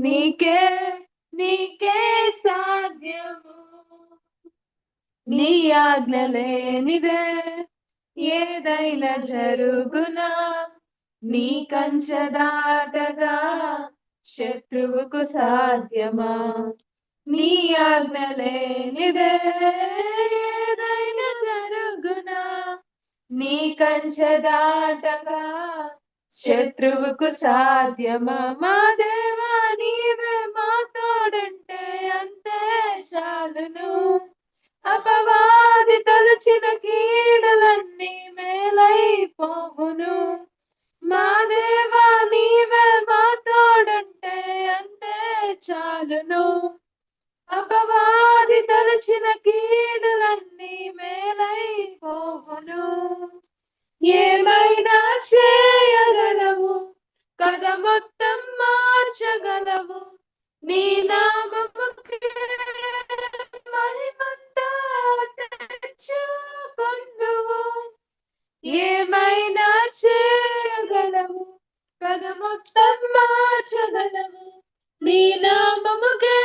నీకే నీకే సాధ్యము, నీ ఆజ్ఞ లేనిదే ఏదైనా జరుగునా, నీ కంచె దాటగా శత్రువుకు సాధ్యమా, నీ ఆజ్ఞ లేనిదే ఏదైనా జరుగునా, నీ కంచె దాటగా శత్రువుకు సాధ్యమా. మా దేవా నీవే మా తోడంటే అంతే చాలును, అపవాది తలచిన కీడులన్నీ మేలైపోవును. మా దేవా నీవే మా తోడంటే అంతే చాలును, అపవాది తలచిన కీడులన్నీ మేలైపోవును. ఏమైనా చేయగలవు, కథ మొత్తం మార్చగలవు, నీ నామముకే మహిమంతా తెచ్చుకొందువు. ఏమైనా చేయగలవు, కథ మొత్తం మార్చగలవు, నీ నామముకే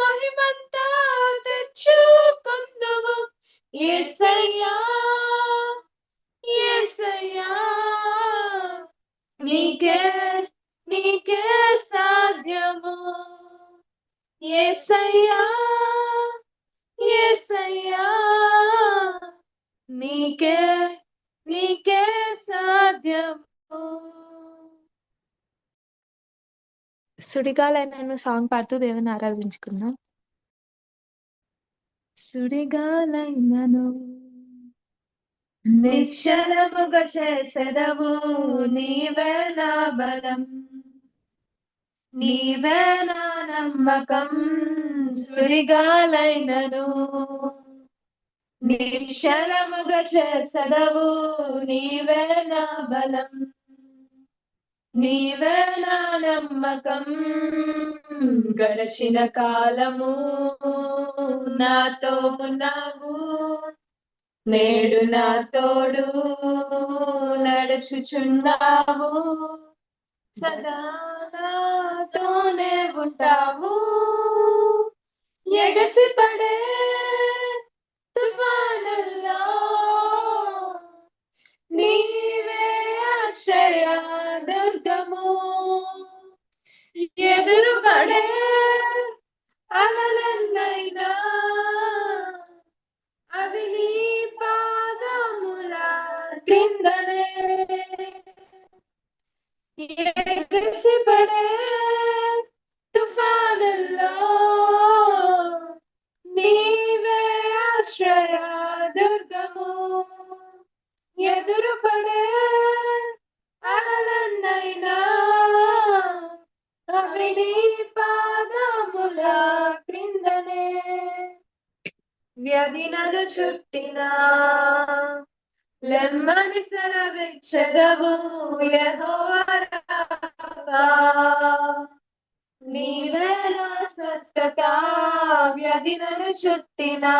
మహిమంతా తెచ్చుకొందువు. యేసయ్యా యేసయ్యా, నీకే నీకే సాధ్యము. యేసయ్యా యేసయ్యా, నీకే నీకే సాధ్యము. సుడిగాలైనను సాంగ్ పాడుతూ దేవుని ఆరాధించుకుందాం. సుడిగాలైనను నిశ్చలముగా చేసెదవు, నీవే నా బలం, నీవే నా నమ్మకం. సుడిగాలైనను నిశ్చలముగా చేసెదవు, నీవే నా బలం, నీవే నా నమ్మకం. గడిచిన కాలము నాతో ఉన్నావు, నేడు నా తోడు నడుచుచున్నావు, సదా నాతోనే ఉంటావు. ఎగసి పడే తుఫానుల్లో నీవే ఆశ్రయ దుర్గము, ఎదురు పడే అలలన్నైనా అవి నీ పాదముల కిందనే. ఎగసి పడే తుఫానుల్లో నీవే ఆశ్రయ దుర్గము, ఎదురు పడే అలలన్నైనా అవి నీ పాదముల క్రిందనే. వ్యాధి నన్ను చుట్టినా లెమ్మని సెలవిచ్చెదవు, యెహోవా రాఫా, నీవే నా స్వస్థత. వ్యాధి నన్ను చుట్టినా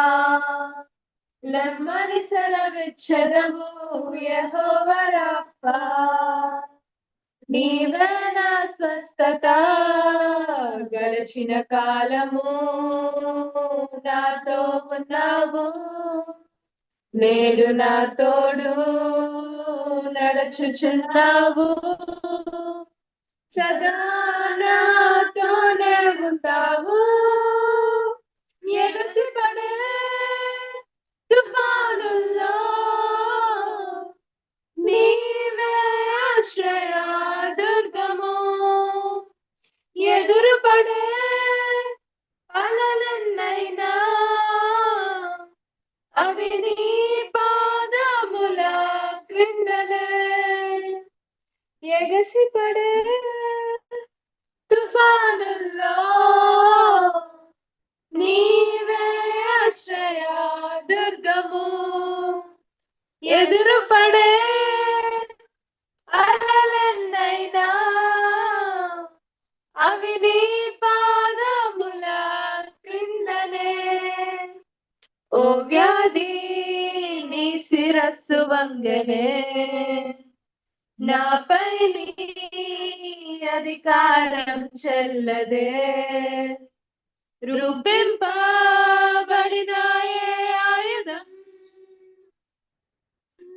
లెమ్మని సెలవిచ్చెదవు, యెహోవా రాఫా, నీవే నా స్వస్థత. గడిచిన కాలము నాతో ఉన్నావు, నేడు నా తోడు నడుచుచున్నావు, సదా నాతోనే ఉంటావు. ఎగసి పడే తుఫానుల్లో నీవే ఆశ్రయ దుర్గము, ఎదురు పడే అలలన్నైనా అవి నీ పాదముల క్రిందనే. ఎగసి పడే తుఫానుల్లో నీవే ఆశ్రయ దుర్గము, ఎదురు పడే అలలన్నైనా అవి నీ పాదముల క్రిందనే. ఓ వ్యాధి నీ శిరస్సు వంగనే, నాపై నీ అధికారం చెల్లదే. రూపింపబడినాయే ఆయుధం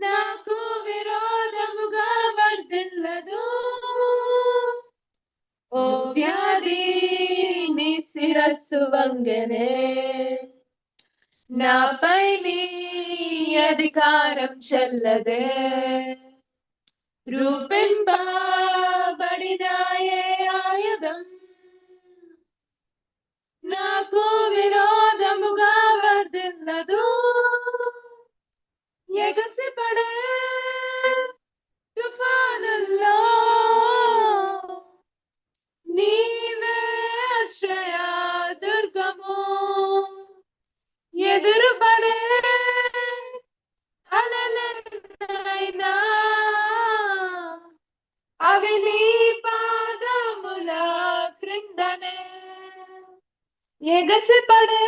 నాకు విరోధముగా వర్ధిల్లదు. ఓ వ్యాధి నీ శిరస్సు వంగనే, నాపై నీ అధికారం చెల్లదే. రూపింపబడినాయే ఆయుధం నాకు విరోధముగా వర్ధిల్లదు. ఎగసిపడే తుఫానుల్లో నీవే ఆశ్రయ దుర్గము. ఎదురుపడే అలలైనా అవి నీ పాదముల క్రిందనే. ఎగసిపడే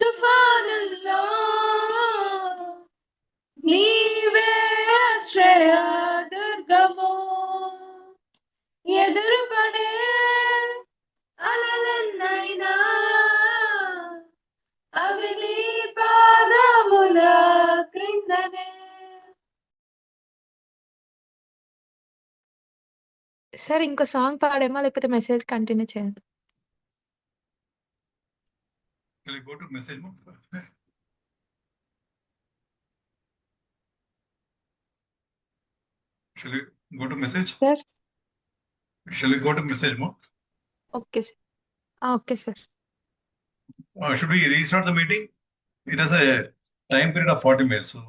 తుఫానుల్లో నీవే ఆశ్రయ దుర్గము. ఎదురుపడే అలలన్నైనా అవి నీ పాదముల క్రిందనే. సార్ ఇంకో సాంగ్ పాడేమా లేకపోతే మెసేజ్ కంటిన్యూ చేయండి. Shall I go to message mode? Shall we go to message? Sir Shall we go to message mode? Okay sir. Okay sir. Should we restart the meeting? It has a time period of 40 minutes. So,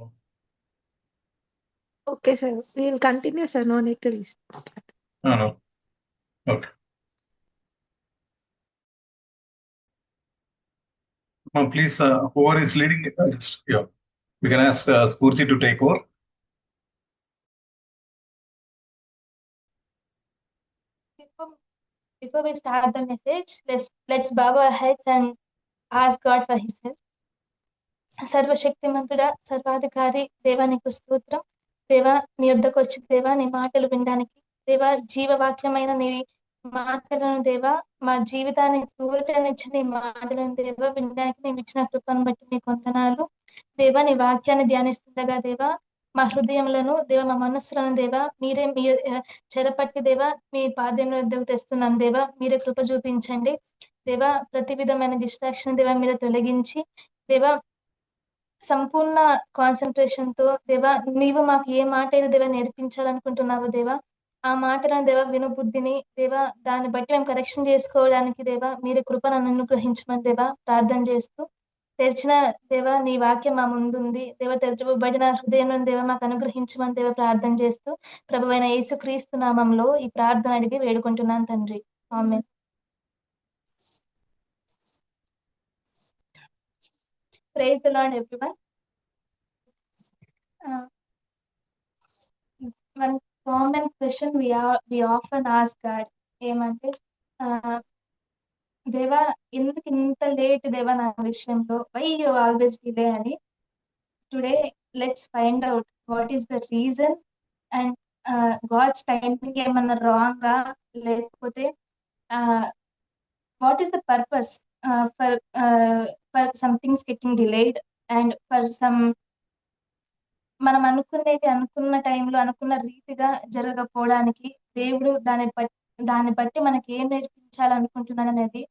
okay sir, will continue sir, no need to restart. no. Okay. Please, whoever is leading, yeah, we can ask Spurti to take over. Before we start the message, let's bow our heads and ask God for His help. సర్వశక్తిమంతుడా, సర్వాధికారి దేవా, నీకు స్తోత్రం. దేవా, నీ యొద్దకు వచ్చి దేవా, నీ మాటలు వినడానికి దేవా, జీవవాక్యమైన నీ మాటలను దేవా, మా జీవితాన్ని పూర్తినిచ్చిన నీ మాటలను దేవా వినడానికి నీవు ఇచ్చిన కృపను బట్టి నీ వందనాలు. దేవా, నీ వాక్యాన్ని ధ్యానిస్తుండగా దేవా, మా హృదయములను దేవా, మా మనస్సులను దేవా మీరే మీ చెరపట్టి దేవా మీ పాద్యంలో వద్దకు తెస్తున్నాం. దేవా, మీరే కృప చూపించండి. దేవా, ప్రతి విధమైన డిస్ట్రాక్షన్ దేవా మీరే తొలగించి దేవా సంపూర్ణ కాన్సన్ట్రేషన్ తో దేవా నీవు మాకు ఏ మాట అయితే దేవా నేర్పించాలనుకుంటున్నావు దేవా, ఆ మాటలను దేవా వినుబుద్ధిని దేవా దాన్ని బట్టి మేము కరెక్షన్ చేసుకోవడానికి దేవా మీరు కృపను అనుగ్రహించమని దేవా ప్రార్థన చేస్తూ, తెరిచిన దేవా నీ వాక్యం మా ముందుంది దేవా, తెరచబడిన హృదయం దేవా మాకు అనుగ్రహించమని దేవా ప్రార్థన చేస్తూ, ప్రభువైన యేసుక్రీస్తు నామంలో ఈ ప్రార్థన అడిగి వేడుకుంటున్నాను తండ్రి, ఆమేన్. Praise the Lord, everyone. One common question we often ask God ఏమంటే దేవా ఎందుకు ఇంత లేట్ దేవా నా విషయంలో, వై యు ఆల్వేస్ డిలే అని. Today let's find out what is the reason and God's timing ఏమన్నా రాంగా, లేకపోతే what is the purpose for some things getting delayed and for some మనం అనుకునేవి అనుకున్న టైంలో అనుకున్న రీతిగా జరగకపోవడానికి దేవుడు దాన్ని బట్టి మనకి ఏం నేర్పించాలనుకుంటున్నాడు అనేది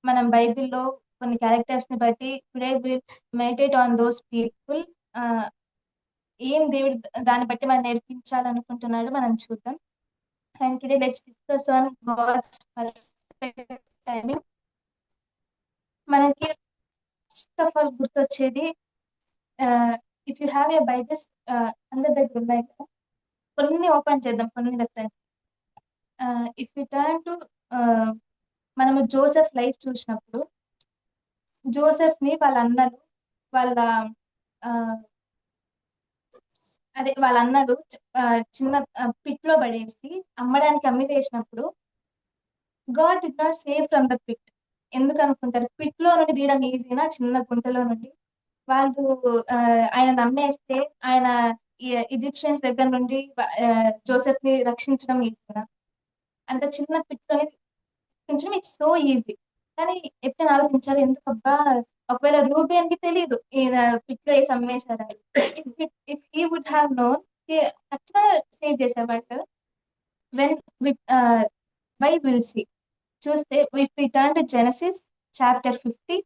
మనం బైబిల్లో కొన్ని క్యారెక్టర్స్ ని బట్టి today will meditate on those people. ఏం దేవుడు దాన్ని బట్టి మనం నేర్పించాలనుకుంటున్నాడు మనం చూద్దాం. And today let's discuss on God's timing. మనకి ఫస్ట్ ఆఫ్ ఆల్ గుర్తొచ్చేది, if you have a Bibles అందరి దగ్గర ఉన్నాయి కదా, కొన్ని ఓపెన్ చేద్దాం, కొన్ని reference. If you turn to మనము జోసెఫ్ లైఫ్ చూసినప్పుడు, జోసెఫ్ ని వాళ్ళ అన్నలు వాళ్ళ అన్నలు చిన్న పిట్ లో పడేసి అమ్మడానికి అమ్మి వేసినప్పుడు God did not save from the pit. ఎందుకు అనుకుంటారు? పిట్ లో నుండి తీయడం ఈజీనా? చిన్న గుంతలో నుండి వాళ్ళు ఆయన నమ్మేస్తే ఆయన ఈజిప్షియన్స్ దగ్గర నుండి జోసెఫ్ ని రక్షించడం ఈజీనా? అంత చిన్న పిట్లోని రక్షించడం ఇట్స్ సో ఈజీ. కానీ ఎప్పుడైనా ఆలోచించాలి, ఎందుకబ్బా ఒకవేళ రూబేన్ కి తెలియదు ఈయన పిట్లో వేసి అమ్మేశారని. If he would have known అట్లా సేవ్ చేసేవాడు కదా. వెన్ వై విల్ సీ చూస్తే if we turn to Genesis chapter 50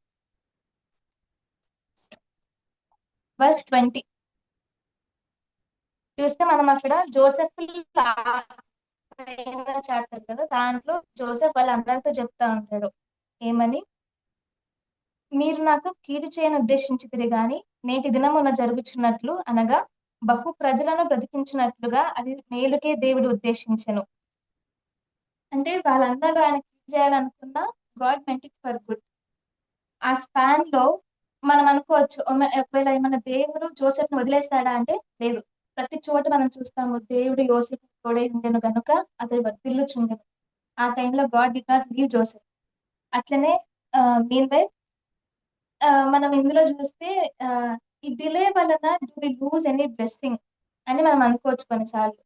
verse 20 చూస్తే మనం అక్కడ జోసెఫ్ చాప్టర్ కదా, దాంట్లో జోసెఫ్ వాళ్ళందరితో చెప్తా ఉంటాడు ఏమని, మీరు నాకు కీడు చేయని ఉద్దేశించితిరి గాని నేటి దినమున జరుగుచున్నట్లు అనగా బహు ప్రజలను బ్రతికించినట్లుగా అది మేలుకే దేవుడు ఉద్దేశించెను. అంటే వాళ్ళందరూ ఆయన కీడు చేయాలనుకున్నా God meant it for good. ఆ స్పాన్ లో మనం అనుకోవచ్చు ఒకవేళ ఏమన్నా దేవుడు జోసెఫ్ ని వదిలేస్తాడా అంటే లేదు. ప్రతి చోట మనం చూస్తాము దేవుడు యోసేపు తోడే ఉండెను గనుక అతడు వర్ధిల్లుచుండెను. ఆ టైంలో God did not leave Joseph. అట్లనే మీన్ వై మనం ఇందులో చూస్తే ఈ డిలే వలన do we lose any blessing అని మనం అనుకోవచ్చు కొన్నిసార్లు.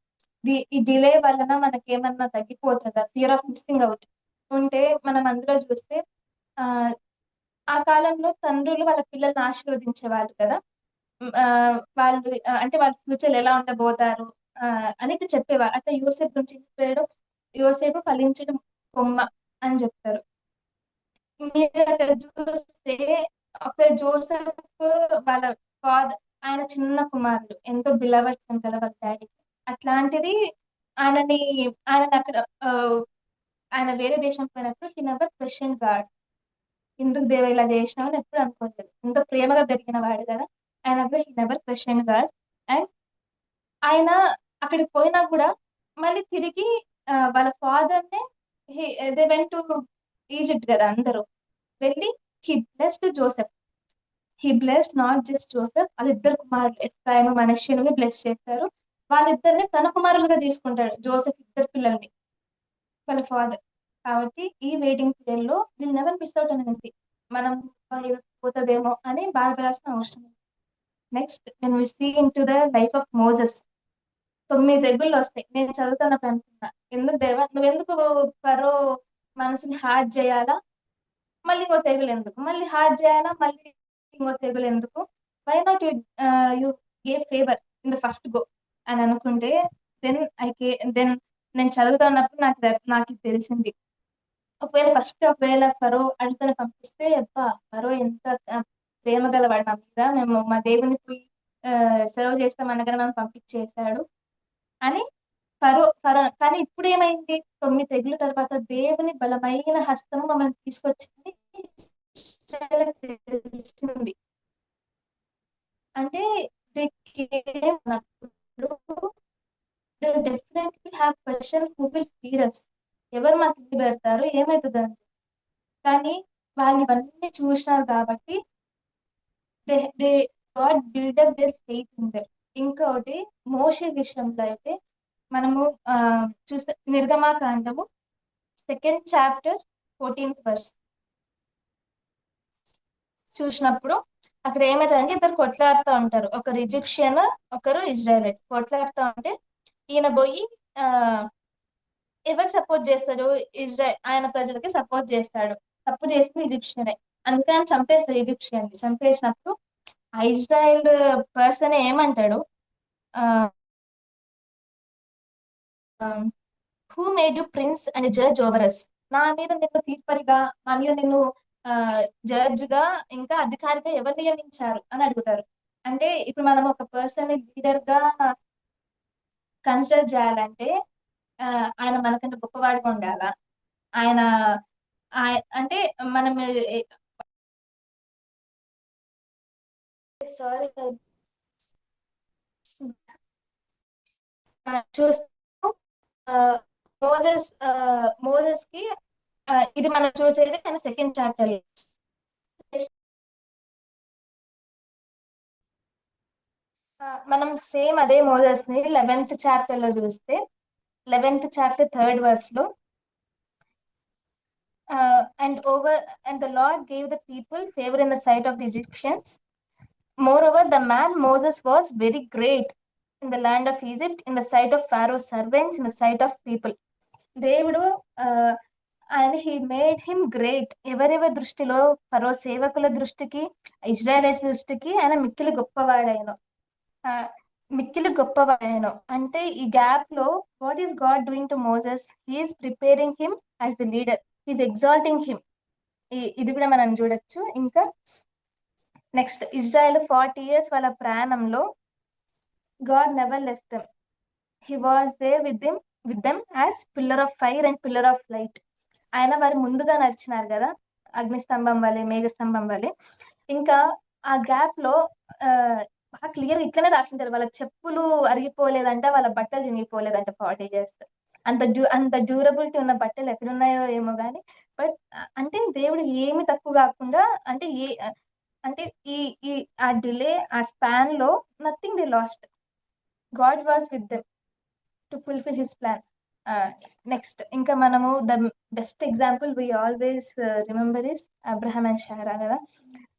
ఈ డిలే వలన మనకేమన్నా తగ్గిపోతుందా, ఫియర్ ఆఫ్ మిస్సింగ్ అవుట్ ఉంటే మనం అందులో చూస్తే ఆ కాలంలో తండ్రులు వాళ్ళ పిల్లల్ని ఆశీర్వదించేవాళ్ళు కదా. వాళ్ళు అంటే వాళ్ళ ఫ్యూచర్ ఎలా ఉండబోతారు అనేది చెప్పేవారు. అట్లా యోసేపు గురించి చెప్పాడు, యోసేపు ఫలించడం కొమ్మ అని చెప్తారు. మీరు అక్కడ చూస్తే ఒక జోసెఫ్ వాళ్ళ ఫాదర్, ఆయన చిన్న కుమారుడు, ఎంతో బిలవచ్చాను కదా వాళ్ళ డాడీకి. అట్లాంటిది ఆయన అక్కడ ఆయన వేరే దేశం పోయినప్పుడు హీ నెవర్ క్వశ్చన్ గాడ్, ఎందుకు దేవ ఇలా చేసినామని ఎప్పుడు అనుకోలేదు. ఎంతో ప్రేమగా పెరిగిన వాడు కదా ఆయన, he never question God. And ఆయన అక్కడికి పోయినా కూడా మళ్ళీ తిరిగి వాళ్ళ ఫాదర్ నే దే వెంట్ టు ఈజిప్ట్ కదా అందరూ వెళ్ళి, he blessed Joseph. He blessed not just Joseph, వాళ్ళిద్దరు కుమారులు ఎఫ్రాయిము మనష్షేను బ్లెస్ చేస్తారు. వాళ్ళిద్దరిని తన కుమారులుగా తీసుకుంటాడు జోసెఫ్, ఇద్దరు పిల్లల్ని వాళ్ళ ఫాదర్. కాబట్టి ఈ వెయిటింగ్ పీరియడ్ లో విల్ నెవర్ మిస్ అవుట్ అనేది మనం పోతుందేమో అని బాధపడాల్సిన అవసరం. Next when we see into the life of Moses, 9 తెగుళ్ళు వస్తాయి. నేను చదువుతున్నప్పుడు అనుకున్నా, ఎందుకు దేవా నువ్వెందుకు ఫరో మనసుని హార్డ్ చేయాలా, మళ్ళీ ఇంకో తెగులు ఎందుకు, మళ్ళీ హార్డ్ చేయాలా, మళ్ళీ ఇంకో తెగులు ఎందుకు, why not you gave favour in the first go అని అనుకుంటే దెన్ నేను చదువుతున్నప్పుడు నాకు తెలిసింది, ఒకవేళ ఫరో అడితేనే పంపిస్తే అబ్బా ఫరో ఎంత ప్రేమ గలవాడు మా మీద, మేము మా దేవుని పోయి సర్వ్ చేస్తామనగానే మనం పంపించేశాడు అని ఫరో కానీ ఇప్పుడు ఏమైంది, 9 తెగుల తర్వాత దేవుని బలమైన హస్తము మమ్మల్ని తీసుకొచ్చింది తెలిసింది. అంటే definitely have question who will feed us, ఎవరు మాకు తిండి పెడతారు, ఏమవుతుందని. కానీ వాళ్ళు ఇవన్నీ చూసినారు కాబట్టి God build up their faith in there. ఇంకొకటి మోషే విషయంలో అయితే మనము చూస్తే నిర్గమాకాండము 2nd chapter 14th verse చూసినప్పుడు అక్కడ ఏమైతుందంటే ఇద్దరు కొట్లాడుతూ ఉంటారు, ఒకరు ఈజిప్షియన్ ఒకరు ఇజ్రాయెలైట్. కొట్లాడుతూ ఉంటే ఈయన పోయి ఎవరు సపోర్ట్ చేస్తాడు, ఆయన ప్రజలకి సపోర్ట్ చేస్తాడు. తప్పు చేసింది ఈజిప్షియనే, అందుకని చంపేస్తాడు ఈజిప్షియన్. చంపేసినప్పుడు ఆ ఇజ్రాయెల్ పర్సన్ ఏమంటాడు, who made you prince and judge over us, నా మీద నిన్ను తీర్పరిగా, నా మీద నిన్ను జడ్జ్ గా ఇంకా అధికారిగా ఎవరు నియమించారు అని అడుగుతారు. అంటే ఇప్పుడు మనం ఒక పర్సన్ లీడర్ గా కన్సిడర్ చేయాలంటే ఆయన మనకంటే గొప్పవాడిగా ఉండాలా, ఆయన అంటే మనం సారీ చూస్తూ మోజెస్ కి ఇది మనం చూసేది కానీ 2nd chapter. మనం సేమ్ అదే మోజెస్ ని 11th chapter లో చూస్తే 11th chapter 3rd verse లో and the Lord gave the people favor in the sight of the Egyptians. Moreover, the man Moses was very great in the land of Egypt, in the sight of Pharaoh's servants, in the sight of people. దేవుడు ఆయన he made him great. ఎవరెవరి దృష్టిలో, ఫరో సేవకుల దృష్టికి, ఇజ్రాయెలీస్ దృష్టికి ఆయన మిక్కిలి గొప్పవాడాయన. మిక్కిలి గొప్పవాడాయన అంటే ఈ గ్యాప్ లో what is God doing to Moses? He's preparing him as the leader, he's exalting him. ఇది కూడా మనం చూడొచ్చు. ఇంకా నెక్స్ట్, ఇజ్రాయెల్ 40 years వాళ్ళ ప్రాణంలో God never left them. He was there with them as pillar of fire and pillar of light. ఆయన వారి ముందుగా నడిచినారు కదా, అగ్నిస్తంభం వలె, మేఘస్తంభం వలె. ఇంకా ఆ గ్యాప్ లో బాగా క్లియర్ ఇట్లనే రాసింటారు, వాళ్ళ చెప్పులు అరిగిపోలేదంట, వాళ్ళ బట్టలు చినిగిపోలేదంట 40 years. అంత డ్యూరబిలిటీ ఉన్న బట్టలు ఎక్కడున్నాయో ఏమో గానీ, బట్ అంటే దేవుడు ఏమి తక్కువ కాకుండా, అంటే అంటే ఈ ఆ డిలే, ఆ స్పాన్ లో nothing they lost. God was with them to fulfil his plan. Next, ఇంకా మనము the best example we always remember is Abraham and Sarah కదా.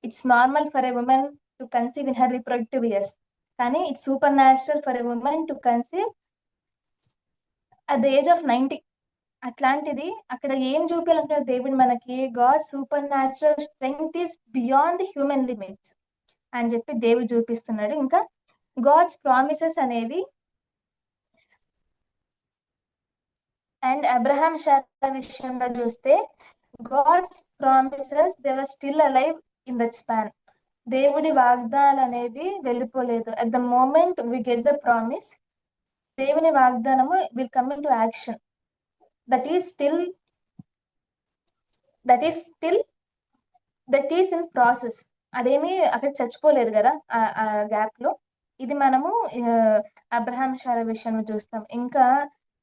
It's normal for a woman to conceive in her reproductive years, కానీ it's supernatural for a woman to conceive at the age of 90. అట్లాంటిది అక్కడ ఏం చూపించాలంటే దేవుడు మనకి, God supernatural strength is beyond the human limits అని చెప్పి దేవుడు చూపిస్తున్నాడు. ఇంకా గాడ్స్ ప్రామిసెస్ అనేవి, అండ్ అబ్రహాం శారా విషయంలో చూస్తే God's promises they were still alive in that span. దేవుడి వాగ్దానాలు అనేది వెళ్ళిపోలేదు. At the moment we get the promise, దేవుని వాగ్దానము will come into action. That is in process. అదేమి అక్కడ చచ్చిపోలేదు కదా ఆ గ్యాప్ లో. ఇది మనము అబ్రహాం శారా విషయంలో చూస్తాం. ఇంకా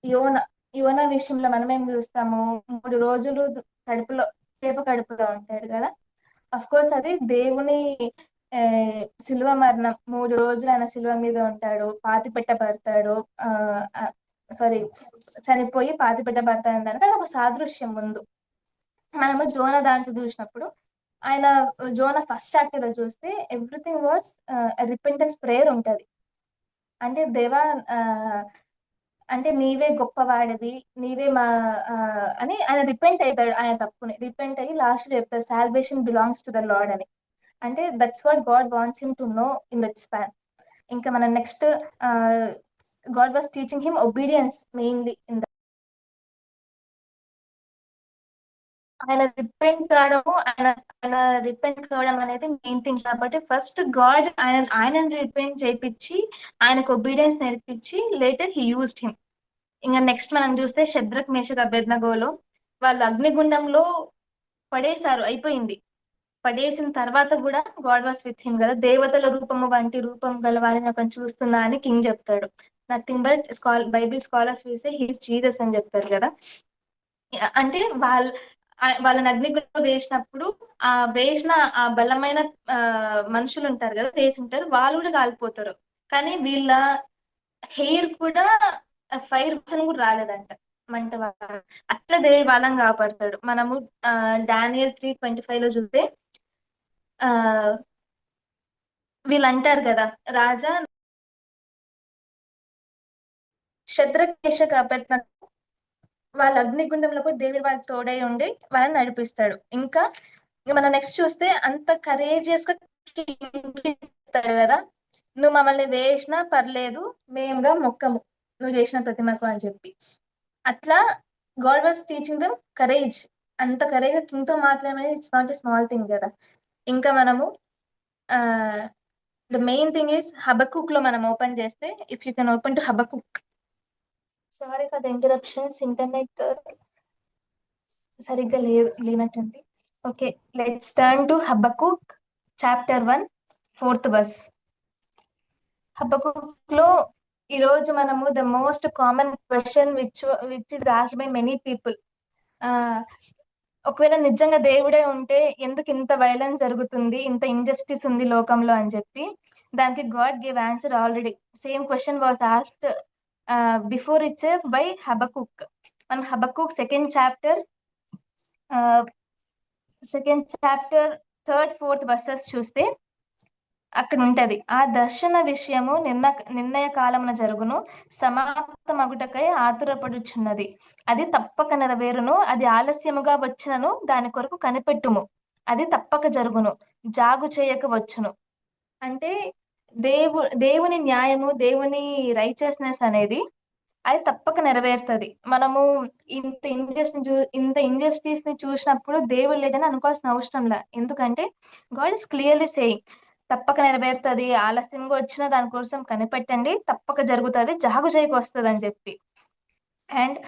యోనా విషయంలో మనం ఏం చూస్తాము, 3 రోజులు చేప కడుపులో ఉంటాడు కదా. అఫ్ కోర్స్ అది దేవుని శిలువ మరణం. 3 రోజులు ఆయన శిలువ మీద ఉంటాడు, పాతి పెట్టబడతాడు, చనిపోయి పాతి పెట్టబడతాడు. దానికి అది ఒక సాదృశ్యం. ముందు మనము జోన దాంట్లో చూసినప్పుడు, ఆయన జోన ఫస్ట్ చాప్టర్ లో చూస్తే ఎవ్రీథింగ్ వాజ్ రిపెంటెన్స్ ప్రేయర్ ఉంటది. అంటే దేవా, అంటే నీవే గొప్పవాడివి, నీవే మా అని ఆయన రిపెంట్ అవుతాడు. ఆయన తప్పుని రిపెంట్ అయ్యి లాస్ట్ చెప్తాడు, salvation belongs to the lord అని. అంటే that's what God wants him to know in that span. ఇంకా మనం next, God was teaching him obedience mainly in ఆయన రిపెంట్ కావడం అనేది మెయిన్ థింగ్. కాబట్టి ఫస్ట్ గాడ్ ఆయన రిపెంట్ చేయించి, ఆయనకు ఒబీడియన్స్ నేర్పించి, లేటర్ హీ యూజ్డ్ హిమ్. ఇంకా నెక్స్ట్ మనం చూస్తే శద్రక్, మేషక్, అబేద్నగోలో వాళ్ళు అగ్నిగుండంలో పడేశారు, అయిపోయింది. పడేసిన తర్వాత కూడా గాడ్ వాస్ విత్ హిమ్ కదా. దేవతల రూపము వంటి రూపం గల వారిని ఒక చూస్తున్నా అని కింగ్ చెప్తాడు. నథింగ్ బట్ బైబిల్ స్కాలర్స్ వేసే హీస్ జీసస్ అని చెప్తారు కదా. అంటే వాళ్ళని అగ్నిగుండంలో వేసినప్పుడు వేసిన ఆ బలమైన మనుషులు ఉంటారు కదా, వేసింటారు, వాళ్ళు కూడా కాలిపోతారు. కానీ వీళ్ళ హెయిర్ కూడా 5% కూడా రాలేదంట మంట. అట్లా దేవుడు వాళ్ళని కాపాడతాడు. మనము డానియల్ 3:25 లో చూస్తే వీళ్ళు అంటారు కదా, రాజా శద్రక్, మేషక్, అబేద్నగో వాళ్ళ అగ్నిగుండంలో కూడా దేవుడి వాళ్ళకి తోడై ఉండి వాళ్ళని నడిపిస్తాడు. ఇంకా మనం నెక్స్ట్ చూస్తే అంత కరేజియస్ గా చెప్తాడు కదా, నువ్వు మమ్మల్ని వేసినా పర్లేదు, మేముగా మొక్కము నువ్వు చేసిన ప్రతిమకు అని చెప్పి. అట్లా God was teaching them courage. అంత కరేజ్ కింగ్ తో మాట్లాడేది it's not a small thing కదా. ఇంకా మనము the main thing is Habakkuk లో మనం ఓపెన్ చేస్తే, if you can open to Habakkuk. Sorry for the interruptions, internet సరిగ్గా లేనట్టుంది. Okay, let's turn to Habakkuk chapter 1 4th verse. Habakkuk లో ఈరోజు మనము the most common question which is asked by many people, ఒకవేళ నిజంగా దేవుడే ఉంటే ఎందుకు ఇంత వైలెన్స్ జరుగుతుంది, ఇంత ఇంజస్టిస్ ఉంది లోకంలో అని చెప్పి. దానికి God give answer already. Same question was asked before itself by Habakkuk. మనం Habakkuk second chapter 3rd 4th verses చూస్తే, అక్కడ ఉంటది. ఆ దర్శన విషయము నిర్ణయ కాలమున జరుగును, సమాప్తమగుటకై ఆతురపడుచున్నది. అది తప్పక నెరవేరును. అది ఆలస్యముగా వచ్చినను దాని కొరకు కనిపెట్టుము. అది తప్పక జరుగును, జాగు చేయక వచ్చును. అంటే దేవుని న్యాయము, దేవుని రైచియస్నెస్ అనేది అది తప్పక నెరవేరుతుంది. మనము ఇంత ఇంజస్టిస్ ని చూసినప్పుడు దేవుడు లేదని అనుకోవాల్సిన అవసరం లే. ఎందుకంటే గాడ్ ఇస్ క్లియర్లీ సేయింగ్ తప్పక నెరవేరుతుంది, ఆలస్యంగా వచ్చిన దానికోసం కనిపెట్టండి, తప్పక జరుగుతుంది, జాగు చేయకు వస్తుంది అని చెప్పి. అండ్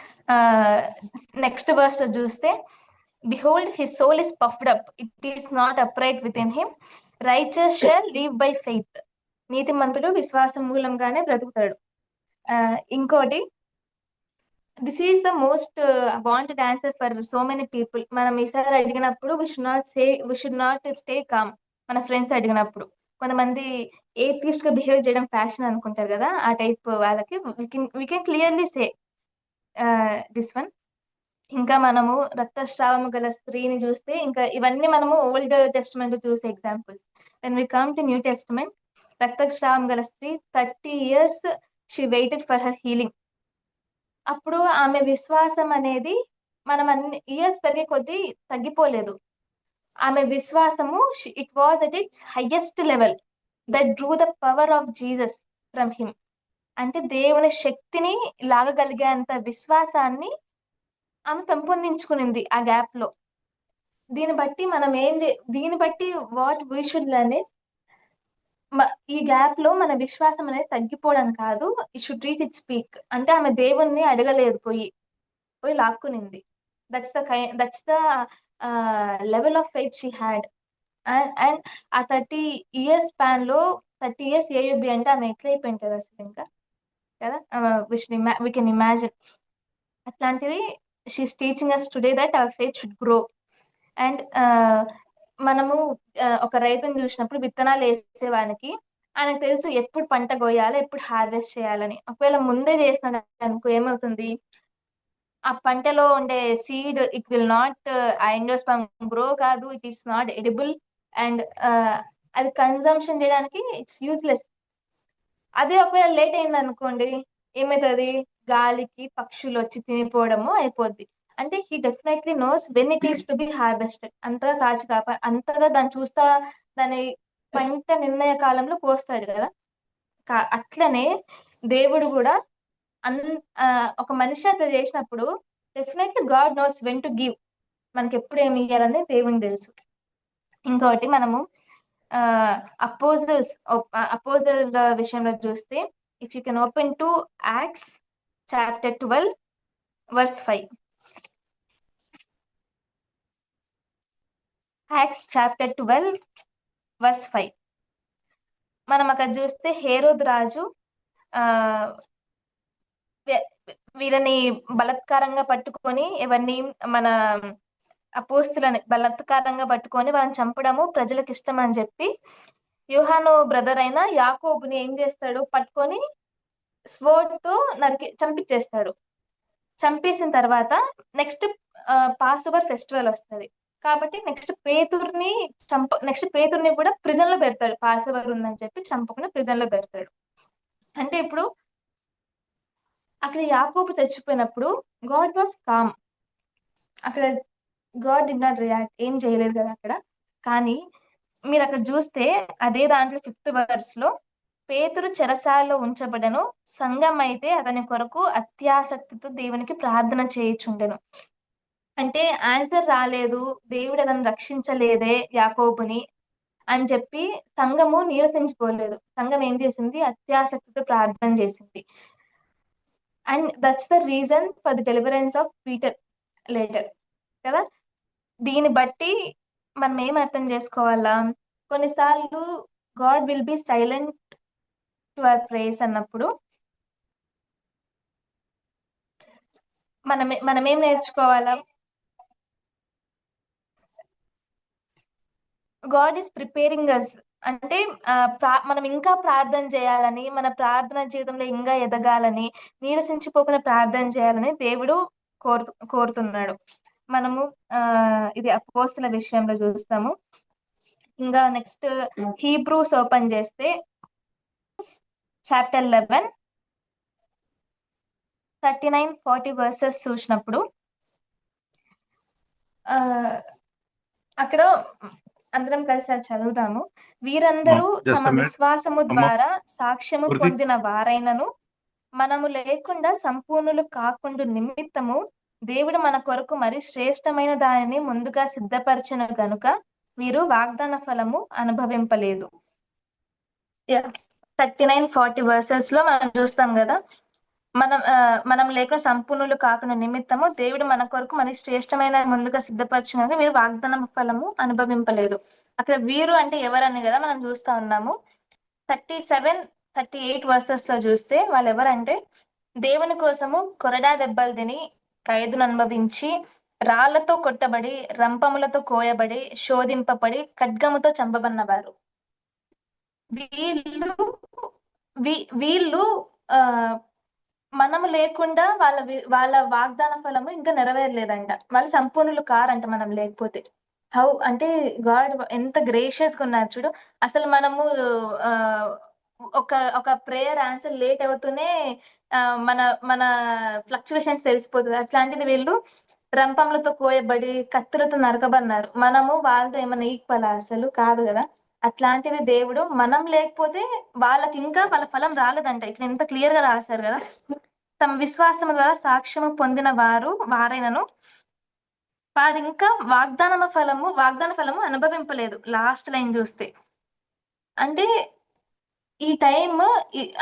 నెక్స్ట్ వర్స్ చూస్తే, behold his soul is puffed up, it is not upright within him, righteous shall live by faith, నీతిమంతుడు విశ్వాసం మూలంగానే బ్రతుకుతాడు. ఇంకోటి, this is the most wanted answer for so many people. మనం ఈసారి అడిగినప్పుడు we should not stay calm. మన friends అడిగినప్పుడు కొంతమంది ఏథిస్ట్ గా బిహేవ్ చేయడం ఫ్యాషన్ అనుకుంటారు కదా, ఆ టైప్ వాళ్ళకి we can clearly say this one. ఇంకా మనము రక్తస్రావము గల స్త్రీని చూస్తే, ఇంకా ఇవన్నీ మనము ఓల్డ్ టెస్టిమెంట్ చూసే examples. When we come to new testament, రక్తస్రావం గల స్త్రీ 30 years she waited for her healing. అప్పుడు ఆమె విశ్వాసం అనేది మనం అన్ని ఇయర్స్ పెరిగే కొద్దీ తగ్గిపోలేదు. ఆమె విశ్వాసము it was at its highest level that Drew the power of Jesus from him. అంటే దేవుని శక్తిని లాగగలిగేంత విశ్వాసాన్ని ఆమె పెంపొందించుకునింది ఆ గ్యాప్ లో. దీన్ని బట్టి what we should learn is, ఈ గ్యాప్ లో మన విశ్వాసం అనేది తగ్గిపోవడం కాదు, it should reach its peak. అంటే ఆమె దేవుణ్ణి అడగలేదు, పోయి లాక్కునింది. That's the level of faith she had. And ఆ 30 years స్పాన్ లో 30 years ఏయుబి అంటే ఆమె ఎట్లయిపోయింటది అసలు, ఇంకా కదా, వి కెన్ ఇమాజిన్. అట్లాంటిది she's teaching us today that our faith should grow. And మనము ఒక రైతుని చూసినప్పుడు విత్తనాలు వేసేవానికి ఆయనకు తెలుసు ఎప్పుడు పంట కోయాలి, ఎప్పుడు హార్వెస్ట్ చేయాలని. ఒకవేళ ముందే చేసిన అనుకో ఏమవుతుంది, ఆ పంటలో ఉండే సీడ్ ఇట్ విల్ నాట్, ఆ ఎండోస్పర్మ్ గ్రో కాదు, it is not edible. And అది కన్జంప్షన్ చేయడానికి ఇట్స్ యూజ్లెస్. అదే ఒకవేళ లేట్ అయింది అనుకోండి, ఏమవుతుంది, గాలికి పక్షులు వచ్చి తినిపోవడము అయిపోద్ది. అంటే he definitely knows when it is to be harvested. అంతగా అంతగా దాన్ని చూస్తా, దాని పంట నిర్ణయ కాలంలో కోస్తాడు కదా. అట్లనే దేవుడు కూడా ఒక మనిషి అట్లా చేసినప్పుడు definitely God knows when to give. మనకి ఎప్పుడు ఏమి ఇయ్యాలని దేవుని తెలుసు. ఇంకోటి మనము అపోజల్ విషయంలో చూస్తే, if you can open to acts chapter 12 verse 5. Acts chapter 12 verse 5. మనం అక్కడ చూస్తే హేరోద్ రాజు వీళ్ళని బలత్కారంగా పట్టుకొని, ఎవరిని, మన అపోస్తులని బలత్కారంగా పట్టుకొని వాళ్ళని చంపడము ప్రజలకు ఇష్టం అని చెప్పి, యోహాను బ్రదర్ అయిన యాకోబుని ఏం చేస్తాడు, పట్టుకొని స్వర్డ్ తో చంపించేస్తాడు. చంపేసిన తర్వాత నెక్స్ట్ పాస్ ఓవర్ ఫెస్టివల్ వస్తుంది కాబట్టి నెక్స్ట్ పేతుర్ని కూడా ప్రిజన్ లో పెడతాడు. పాస్ ఓవర్ ఉందని చెప్పి చంపకుండా ప్రిజన్ లో పెడతాడు. అంటే ఇప్పుడు అక్కడ యాకోబు చచ్చిపోయినప్పుడు గాడ్ వాస్ కామ్. అక్కడ గాడ్ డి నాట్ రియాక్ట్, ఏం చేయలేదు కదా అక్కడ. కానీ మీరు అక్కడ చూస్తే అదే దాంట్లో 5th verse లో, పేతురు చెరసాలలో ఉంచబడను, సంఘం అయితే అతని కొరకు అత్యాసక్తితో దేవునికి ప్రార్థన చేయుచుండెను. అంటే ఆన్సర్ రాలేదు, దేవుడు అతను రక్షించలేదే యాకోబుని అని చెప్పి సంఘము నీరసించిపోలేదు. సంఘం ఏం చేసింది, అత్యాసక్తితో ప్రార్థన చేసింది. And that's the reason for the deliverance of Peter later కదా. దీన్ని బట్టి మనం ఏం అర్థం చేసుకోవాలా, కొన్నిసార్లు God will be silent to our prayers అన్నప్పుడు మనమేం నేర్చుకోవాలా, గాడ్ ఈస్ ప్రిపేరింగ్ అస్. అంటే మనం ఇంకా ప్రార్థన చేయాలని, మన ప్రార్థన జీవితంలో ఇంకా ఎదగాలని, నీరసించిపోకుండా ప్రార్థన చేయాలని దేవుడు కోరుతున్నాడు. మనము ఇది అపోస్తల విషయంలో చూస్తాము. ఇంకా నెక్స్ట్ హీబ్రూస్ ఓపెన్ చేస్తే చాప్టర్ 11 39-40 వర్సెస్ చూసినప్పుడు అక్కడ అందరం కలిసి అది చదువుదాము. వీరందరూ Just తమ a minute. విశ్వాసము అమ్మ ద్వారా సాక్ష్యము Kruti. పొందిన వారైనను మనము లేకుండా సంపూర్ణులు కాకుండా నిమిత్తము దేవుడు మన కొరకు మరి శ్రేష్టమైన దానిని ముందుగా సిద్ధపరిచిన గనుక వీరు వాగ్దాన ఫలము అనుభవింపలేదు. 39-40 వర్సెస్ లో మనం చూస్తాం కదా, మనం లేకుండా సంపూర్ణులు కాకుండా నిమిత్తము దేవుడు మన కొరకు మరి శ్రేష్టమైన ముందుగా సిద్ధపరిచిన వీరు వాగ్దాన ఫలము అనుభవింపలేదు. అక్కడ వీరు అంటే ఎవరని కదా మనం చూస్తా ఉన్నాము. 37-38 వర్సెస్ లో చూస్తే వాళ్ళు ఎవరంటే దేవుని కోసము కొరడా దెబ్బలు తిని ఖైదును అనుభవించి రాళ్లతో కొట్టబడి రంపములతో కోయబడి శోధింపబడి ఖడ్గముతో చంపబడినవారు. వీళ్ళు మనము లేకుండా వాళ్ళ వాగ్దాన ఫలము ఇంకా నెరవేరలేదంట. వాళ్ళు సంపూర్ణులు కారంట మనం లేకపోతే. హౌ అంటే గాడ్ ఎంత గ్రేషియస్ గా ఉన్నారు చూడు. అసలు మనము ఒక ప్రేయర్ ఆన్సర్ లేట్ అవుతూనే మన మన ఫ్లక్చువేషన్స్ తెలిసిపోతుంది. అట్లాంటిది వీళ్ళు రంపములతో కోయబడి కత్తులతో నరకబడినారు. మనము వాళ్ళతో ఏమైనా ఈక్వల్ అసలు కాదు కదా. అట్లాంటిది దేవుడు మనం లేకపోతే వాళ్ళకి ఇంకా వాళ్ళ ఫలం రాలేదంట. ఇక్కడ ఎంత క్లియర్ గా రాశారు కదా. తమ విశ్వాసం ద్వారా సాక్ష్యము పొందిన వారైనను వారు ఇంకా వాగ్దాన ఫలము అనుభవింపలేదు. లాస్ట్ లైన్ చూస్తే అంటే ఈ టైం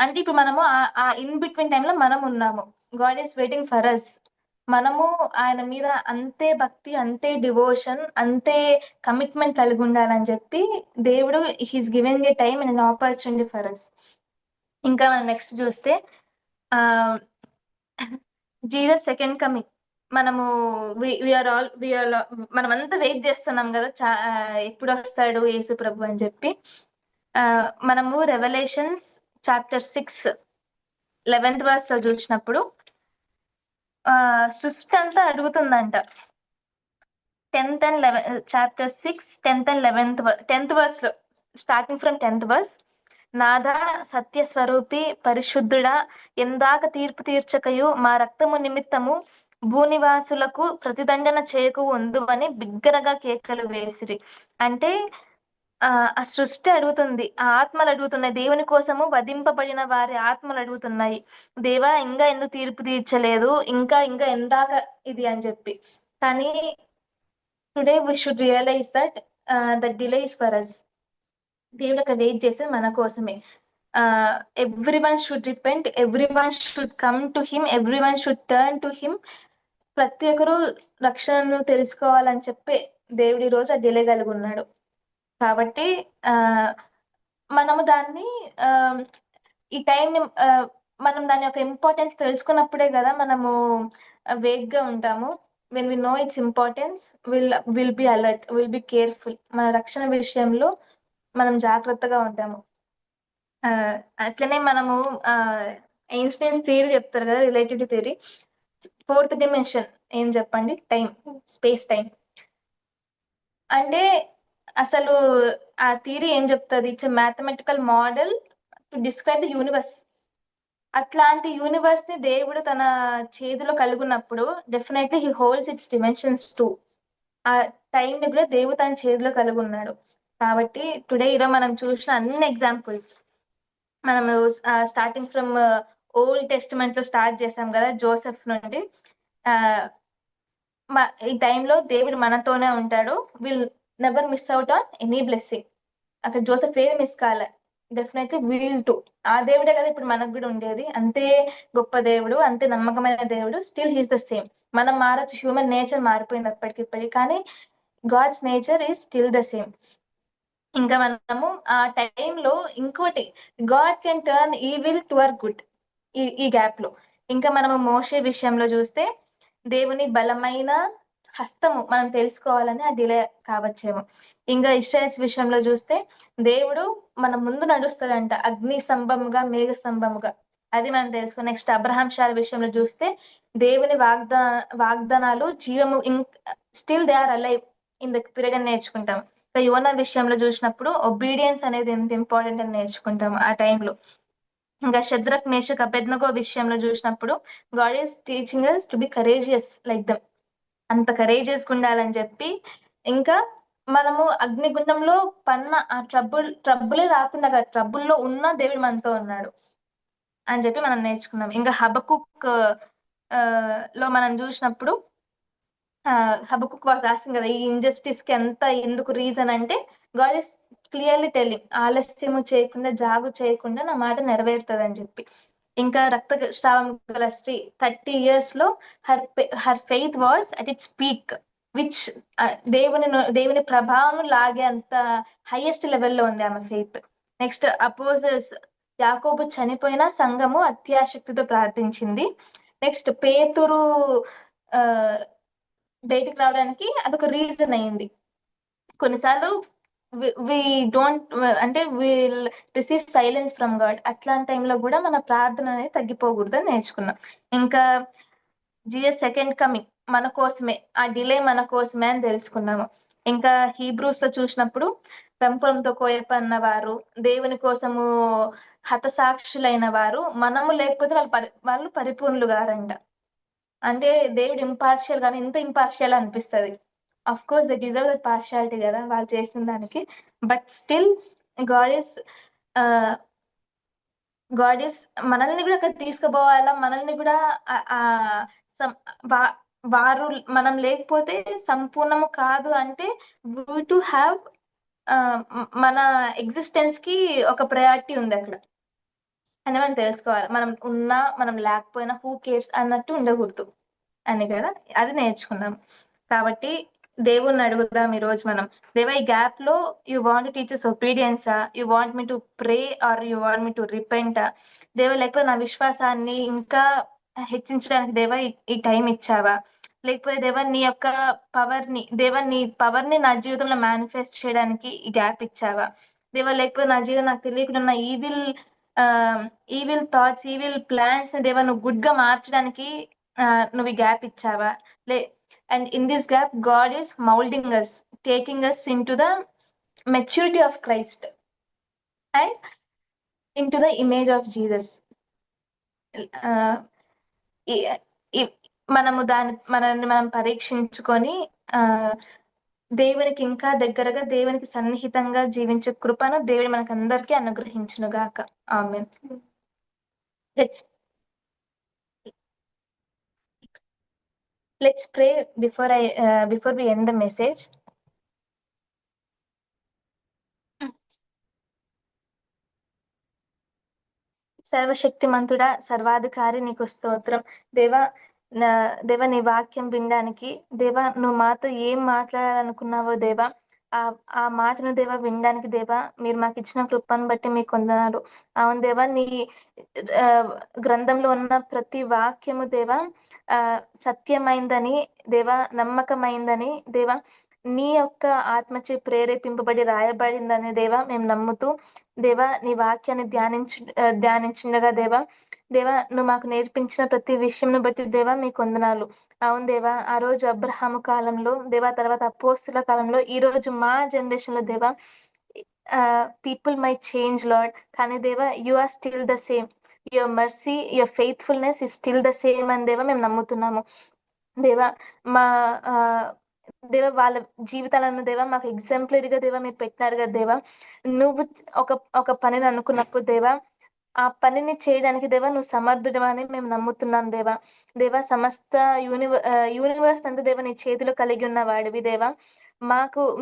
అంటే ఇప్పుడు మనము ఆ ఇన్ బిట్వీన్ టైంలో మనం ఉన్నాము. God is waiting for us. మనము ఆయన మీద అంతే భక్తి, అంతే డివోషన్, అంతే కమిట్మెంట్ కలిగి ఉండాలని చెప్పి దేవుడు he's giving a time and opportunity for us. ఇంకా మనం నెక్స్ట్ చూస్తే జీసస్ సెకండ్ కమింగ్. మనము మనమంతా వెయిట్ చేస్తున్నాం కదా, ఎప్పుడు వస్తాడు యేసు ప్రభు అని చెప్పి. మనము రెవల్యూషన్స్ చాప్టర్ 6 11th వర్స్ లో చూసినప్పుడు సృష్టి అంతా అడుగుతుందంట. 10th and 11 chapter 6 10th and 10th verse లో స్టార్టింగ్ ఫ్రమ్ 10th వర్స్, నాదా సత్య స్వరూపి పరిశుద్ధుడా ఎందాక తీర్పు తీర్చకయు మా రక్తము నిమిత్తము భూనివాసులకు ప్రతిదండన చేయకు ఉందువని బిగ్గరగా కేకలు వేసిరి. అంటే ఆ సృష్టి అడుగుతుంది, ఆ ఆత్మలు అడుగుతున్నాయి, దేవుని కోసము వధింపబడిన వారి ఆత్మలు అడుగుతున్నాయి, దేవా ఇంకా ఎందుకు తీర్పు తీర్చలేదు, ఇంకా ఎందాక ఇది అని చెప్పి. కానీ today we should realize that the delay is for us. దేవుడు అక్కడ వెయిట్ చేసేది మన కోసమే. Everyone should repent, everyone should come to him, everyone should turn to him. ప్రతి ఒక్కరు రక్షణను తెలుసుకోవాలని చెప్పి దేవుడి రోజు ఆ డిలే కలిగి ఉన్నాడు. కాబట్టి మనము దాన్ని ఈ టైంని మనం దాని యొక్క ఇంపార్టెన్స్ తెలుసుకున్నప్పుడే కదా మనము వేగ్గా ఉంటాము. When we know its importance will be alert, will be careful. మన రక్షణ విషయంలో మనం జాగ్రత్తగా ఉంటాము. అట్లనే మనము ఐన్స్టైన్స్ థియరీ చెప్తారు కదా, రిలేటివిటీ థియరీ. 4th డిమెన్షన్ ఏం చెప్పండి? Time, space time. అంటే అసలు ఆ థియరీ ఏం చెప్తుంది? It's a mathematical model to describe the universe. అట్లాంటి యూనివర్స్ ని దేవుడు తన చేతిలో కలుగున్నప్పుడు definitely he holds its dimensions too. ఆ టైం ని కూడా దేవుడు తన చేతిలో కలిగి ఉన్నాడు. కాబట్టి టుడే ఈరోజు మనం చూసిన అన్ని ఎగ్జాంపుల్స్ మనము స్టార్టింగ్ ఫ్రమ్ ఓల్డ్ టెస్టిమెంట్ లో స్టార్ట్ చేసాం కదా, జోసెఫ్ నుండి. ఈ టైంలో దేవుడు మనతోనే ఉంటాడు. Will never miss out on any blessing. అక్కడ జోసెఫ్ ఏది మిస్ కాలే, డెఫినెట్లీ విల్ టు. ఆ దేవుడే కదా ఇప్పుడు మనకు కూడా ఉండేది. అంతే గొప్ప దేవుడు, అంతే నమ్మకమైన దేవుడు. Still he's the same. మనం మారచ్చు, హ్యూమన్ నేచర్ మారిపోయింది అప్పటికిప్పటికి, కానీ God's nature is still the same. ఇంకా మనము ఆ టైంలో ఇంకోటి, God can turn evil to our good. ఈ గ్యాప్ లో ఇంకా మనము మోషే విషయంలో చూస్తే దేవుని బలమైన హస్తము మనం తెలుసుకోవాలని ఆ డిలే కావచ్చేమో. ఇంకా ఇశ్రాయేల్స్ విషయంలో చూస్తే దేవుడు మన ముందు నడుస్తాడంట, అగ్ని స్తంభముగా మేఘ స్తంభముగా. అది మనం తెలుసుకో. నెక్స్ట్ అబ్రహాం షార్ విషయంలో చూస్తే దేవుని వాగ్దానాలు జీవము, still they are alive in the పిరగన్ నేర్చుకుంటాం. ఇంకా యోనా విషయంలో చూసినప్పుడు ఒబీడియన్స్ అనేది ఎంత ఇంపార్టెంట్ అని నేర్చుకుంటాం ఆ టైంలో. ఇంకా శద్రక్ మేషక్ అబెద్నగో విషయంలో చూసినప్పుడు God is teaching us to be courageous like them. అంత కరేజియస్ ఉండాలని చెప్పి, ఇంకా మనము అగ్నిగుండంలో పన్న ఆ ట్రబులే రాకుండా కాదు, ట్రబుల్లో ఉన్న దేవుడు మనతో ఉన్నాడు అని చెప్పి మనం నేర్చుకున్నాం. ఇంకా హబకుక్ లో మనం చూసినప్పుడు హబకుక్ వాస్ ఆస్కింగ్ కదా, ఈ ఇంజస్టిస్ కి ఎంత ఎందుకు రీజన్ అంటే, గాడ్ ఇస్ క్లియర్లీ టెల్లింగ్, ఆలస్యము చేయకుండా జాగు చేయకుండా నా మాట నెరవేరుతుంది అని చెప్పి. ఇంకా రక్తస్రావం గల స్త్రీ 30 years లో her faith was at its peak, which దేవుని ప్రభావం లాగే అంత హైయెస్ట్ లెవెల్లో ఉంది ఆమె ఫెయిత్. నెక్స్ట్ అపోజల్స్, యాకోబు చనిపోయిన సంఘము అత్యాశక్తితో ప్రార్థించింది. నెక్స్ట్ పేతురు బయటికి రావడానికి అదొక రీజన్ అయింది. కొన్నిసార్లు వి డోంట్ అంటే will receive silence from God, అట్లాంటి టైంలో కూడా మన ప్రార్థన అనేది తగ్గిపోకూడదు అని నేర్చుకున్నాం. ఇంకా జీసస్ సెకండ్ కమింగ్ మన కోసమే, ఆ డిలే మన కోసమే అని తెలుసుకున్నాము. ఇంకా హీబ్రూస్ లో చూసినప్పుడు పెంపంతో కోయపన్న వారు, దేవుని కోసము హతసాక్షులైన వారు, మనము లేకపోతే వాళ్ళు పరిపూర్ణులు గారంట. అంటే దేవుడు ఇంపార్షియల్ గానీ ఇంత ఇంపార్షియల్ అనిపిస్తుంది. Of course they deserve the partiality కదా వాళ్ళు చేసిన దానికి, బట్ స్టిల్ గాడ్ ఇస్ మనల్ని కూడా అక్కడ తీసుకుపోవాలా, మనల్ని కూడా వారు మనం లేకపోతే సంపూర్ణము కాదు అంటే వీ టు హ్యావ్ మన ఎగ్జిస్టెన్స్ కి ఒక ప్రయారిటీ ఉంది అక్కడ అని మనం తెలుసుకోవాలి. మనం ఉన్నా మనం లేకపోయినా హూ కేర్స్ అన్నట్టు ఉండకూడదు అని కదా, అది నేర్చుకున్నాం. కాబట్టి దేవుణ్ణి అడుగుదాం ఈ రోజు మనం, దేవా ఈ గ్యాప్ లో యూ వాంట్ టీచర్స్ ఒబీడియన్సా, you want me to pray or you want me to రిపెంటా దేవా, లేకపోతే నా విశ్వాసాన్ని ఇంకా హెచ్చించడానికి దేవా ఈ టైం ఇచ్చావా, లేకపోతే దేవా నీ యొక్క నీ పవర్ ని నా జీవితంలో మేనిఫెస్ట్ చేయడానికి ఈ గ్యాప్ ఇచ్చావా దేవా, లేకపోతే నా జీవితం నాకు తెలియకుండా ఈవిల్ థాట్స్, ఈవిల్ ప్లాన్స్ దేవా నువ్వు గుడ్ గా మార్చడానికి నువ్వు ఈ గ్యాప్ ఇచ్చావా. And in this gap, God is molding us, taking us into the maturity of Christ and into the image of Jesus. మనల్ని మనం పరీక్షించుకొని దేవునికి ఇంకా దగ్గరగా, దేవునికి సన్నిహితంగా జీవించే కృపను దేవుడు మనకు అందరికీ అనుగ్రహించును గాక. ఆమేన్. Let's pray before we end the message. సర్వశక్తిమంతుడా, సర్వాధికారి నీకు స్తోత్రం దేవా. దేవా నీ వాక్యం వినడానికి దేవా, నువ్వు మాతో ఏం మాట్లాడాలనుకున్నావో దేవా, ఆ మాటను దేవా వినడానికి దేవా మీరు మాకు ఇచ్చిన కృపను బట్టి మీకు వందనాలు. అవును దేవా, నీ గ్రంథంలో ఉన్న ప్రతి వాక్యము దేవా సత్యమైందని దేవా, నమ్మకమైందని దేవా, నీ యొక్క ఆత్మచే ప్రేరేపింపబడి రాయబడిందని దేవా మేము నమ్ముతూ దేవా నీ వాక్యాన్ని ధ్యానించుండగా దేవా నువ్వు మాకు నేర్పించిన ప్రతి విషయంను బట్టి దేవా మీకు వందనాలు. అవును దేవా, ఆ రోజు అబ్రహాము కాలంలో దేవా, తర్వాత అపోస్తుల కాలంలో, ఈ రోజు మా జనరేషన్ లో దేవా పీపుల్ మై చేంజ్ లార్డ్, కానీ దేవా you are still the same, your mercy, your faithfulness is still the same అని దేవా మేము నమ్ముతున్నాము. దేవా వాళ్ళ జీవితాలను దేవా మాకు ఎగ్జాంపులరీగా దేవా మీరు పెట్టినారు కదా దేవా. నువ్వు ఒక పనిని అనుకున్నప్పుడు దేవా ఆ పనిని చేయడానికి దేవా నువ్వు సమర్థుడు అని మేము నమ్ముతున్నాం దేవా. సమస్త యూనివర్స్ అంతా దేవా నీ చేతిలో కలిగి ఉన్న వాడివి దేవా.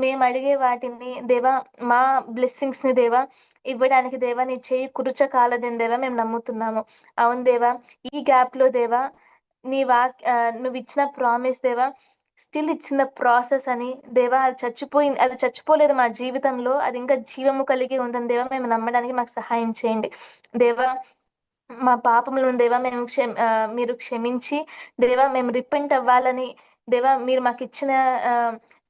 మేము అడిగే వాటిని దేవా, మా బ్లెస్సింగ్స్ ని దేవా ఇవ్వడానికి దేవా నీ చేయి కురుచ కాలదని దేవా మేము నమ్ముతున్నాము. అవును దేవా, ఈ గ్యాప్ లో దేవా నువ్వు ఇచ్చిన ప్రామిస్ దేవా స్టిల్ ఇచ్చిన ప్రాసెస్ అని దేవా, అది చచ్చిపోలేదు మా జీవితంలో, అది ఇంకా జీవము కలిగి ఉందని దేవా మేము నమ్మడానికి మాకు సహాయం చేయండి దేవా. మా పాపములను దేవా మీరు క్షమించి దేవా మేము రిపెంట్ అవ్వాలని దేవా మీరు మాకు ఇచ్చిన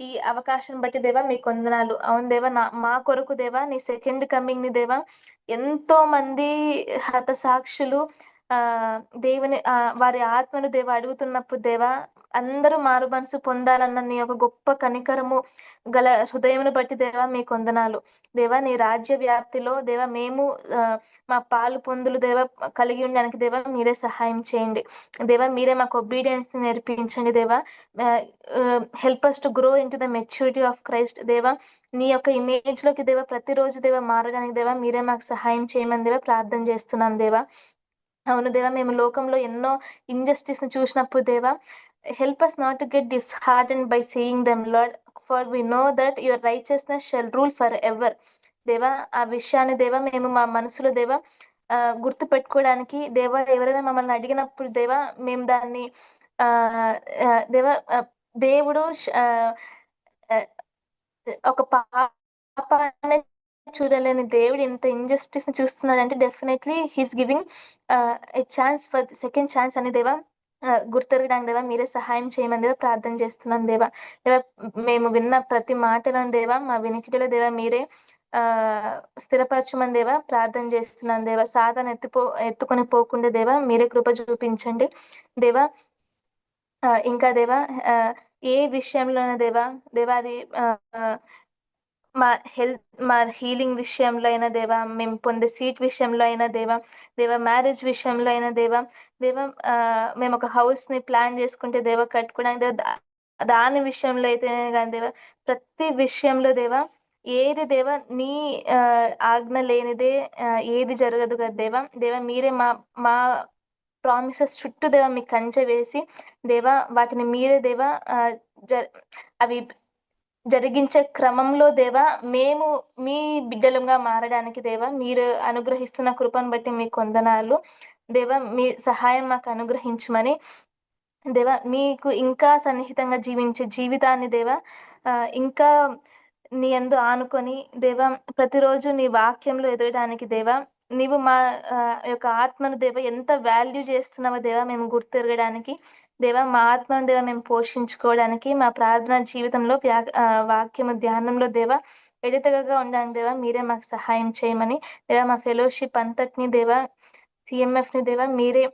ఈ అవకాశం బట్టి దేవా మీకు వందనాలు. అవును దేవా, మా కొరకు దేవా నీ సెకండ్ కమింగ్ ని దేవా ఎంతో మంది హతసాక్షులు దేవుని వారి ఆత్మను దేవా అడుగుతున్నప్పుడు దేవా అందరూ మారు మనసు పొందాలన్న నీ యొక్క గొప్ప కనికరము గల హృదయమును బట్టి దేవా మీకు వందనాలు. దేవా నీ రాజ్య వ్యాప్తిలో దేవా మేము మా పాలు పొందులు దేవా కలిగి ఉండడానికి దేవా మీరే సహాయం చేయండి. దేవా మీరే మాకు ఒబీడియన్స్ నేర్పించండి. దేవా help us to grow in to the maturity of Christ. దేవా నీ యొక్క ఇమేజ్ లోకి దేవా ప్రతిరోజు దేవా మారడానికి దేవా మీరే మాకు సహాయం చేయమని దేవా ప్రార్థన చేస్తున్నాం దేవా. అవును దేవా, మేము లోకంలో ఎన్నో ఇంజస్టిస్ ని చూసినప్పుడు దేవా help us not to get disheartened by seeing them, Lord, for we know that your righteousness shall rule forever. దేవా ఆ విషయాన్ని దేవా మేము మా మనసులో దేవా గుర్తు పెట్టుకోవడానికి దేవా ఎవరైనా మమ్మల్ని అడిగినప్పుడు దేవా మేము దాన్ని దేవా దేవుడు ఒక పాపాన్ని చూడలేని దేవుడు ఇంత ఇంజస్టిస్ ని చూస్తున్నాడంటే definitely he's giving a chance for second chance అని దేవా గుర్తెరగడానికి దేవా మీరే సహాయం చేయమని దేవా ప్రార్థన చేస్తున్నాం దేవా. దేవా మేము విన్న ప్రతి మాటలను దేవా మా వినికిడిలో దేవా మీరే స్థిరపరచమని దేవా ప్రార్థన చేస్తున్నాం దేవా. సాతాను ఎత్తుకొని పోకుండా దేవా మీరే కృప చూపించండి దేవా. ఇంకా దేవా ఏ విషయంలోనే దేవా అది మా హీలింగ్ విషయంలో అయినా దేవా, మేము పొందే సీట్ విషయంలో అయినా దేవా మ్యారేజ్ విషయంలో అయినా దేవా మేము ఒక హౌస్ ని ప్లాన్ చేసుకుంటే దేవా కట్టుకోవడానికి దేవా దాని విషయంలో అయితే కానీ దేవా ప్రతి విషయంలో దేవా ఏది దేవా నీ ఆజ్ఞ లేనిదే ఏది జరగదు కదా దేవా మీరే మా ప్రామిసెస్ చుట్టూ దేవా మీకు కంచె వేసి దేవా వాటిని మీరే దేవా అవి జరిగించే క్రమంలో దేవా మేము మీ బిడ్డలుగా మారడానికి దేవా మీరు అనుగ్రహిస్తున్న కృపను బట్టి మీకు వందనాలు దేవా. మీ సహాయం మాకు అనుగ్రహించమని దేవా మీకు ఇంకా సన్నిహితంగా జీవించే జీవితాన్ని దేవా ఇంకా నీ యందు ఆనుకొని దేవా ప్రతిరోజు నీ వాక్యంలో ఎదగడానికి దేవా నీవు మా యొక్క ఆత్మను దేవా ఎంత వాల్యూ చేస్తున్నావో దేవా మేము గుర్తెరగడానికి దేవా మా ఆత్మను దేవా మేము పోషించుకోవడానికి మా ప్రార్థన జీవితంలో వాక్యము ధ్యానంలో దేవా ఎడతెగగా ఉండడానికి దేవా మీరే మాకు సహాయం చేయమని దేవా మా ఫెలోషిప్ అంతటిని దేవా సిఎంఎఫ్ ని దేవా మీరే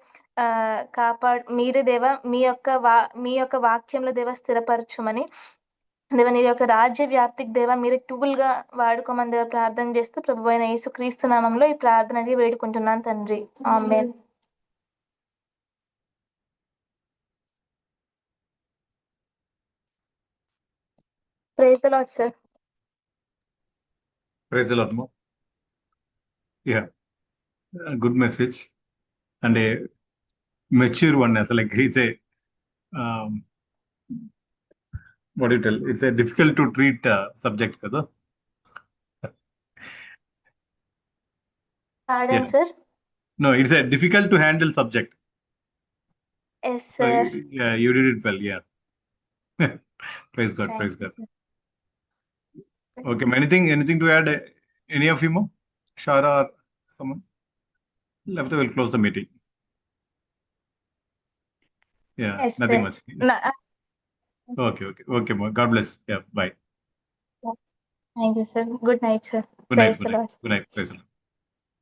మీరే దేవా మీ యొక్క వాక్యంలో దేవా స్థిరపరచుమని దేవా నీ యొక్క రాజ్య వ్యాప్తికి దేవా మీరు టూల్ గా వాడుకోమని దేవా ప్రార్థన చేస్తూ ప్రభు అయిన యేసు క్రీస్తు నామంలో ఈ ప్రార్థనని వేడుకుంటున్నాను తండ్రి, ఆమేన్. Praise the Lord sir. Praise the Lord. Yeah, good message and a mature one as like it's a what do you tell? It's a difficult to treat subject, kada? Pardon, Yeah. sir? No, it's a difficult to handle subject. Yes, So, sir. yeah, you did it well. Yeah. Praise God. Thank Praise you, God. sir. Okay. Anything to add? Any of you more? Shara or someone? Later we'll close the meeting. Yeah. Yes, Nothing sir. much. No, Okay. Okay. God bless. Yeah. Bye. thank you, sir. Good night, sir. Good night. Praise the Lord. Good night. Praise the Lord.